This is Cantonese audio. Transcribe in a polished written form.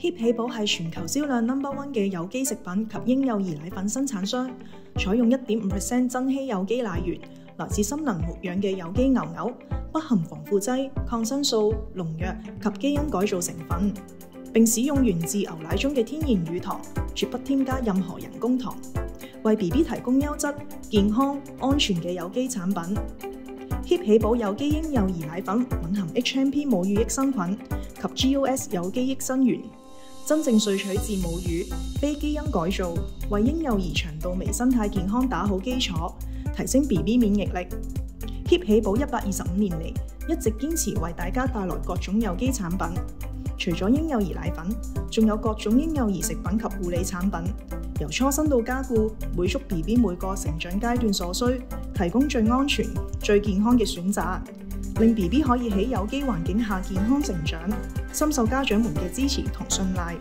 HEAP 喜寶係全球銷量No.1嘅有機食品及嬰幼兒奶粉生產商，採用1.5% 珍稀有機奶源，來自森林牧養嘅有機牛牛，不含防腐劑、抗生素、農藥及基因改造成分，並使用源自牛奶中嘅天然乳糖，絕不添加任何人工糖，為 BB 提供優質、健康、安全嘅有機產品。HEAP 喜寶有機嬰幼兒奶粉蘊含 HMP 母乳益生菌及 GOS 有機益生元，真正萃取自母乳，非基因改造，為嬰幼兒腸道微生態健康打好基礎，提升 BB 免疫力。HEAP 喜寶125年嚟一直堅持為大家帶來各種有機產品，除咗嬰幼兒奶粉，仲有各種嬰幼兒食品及護理產品，由初生到加固，滿足 BB 每個成長階段所需，提供最安全、最健康嘅選擇，令 BB 可以喺有機環境下健康成長，深受家長們嘅支持同信賴。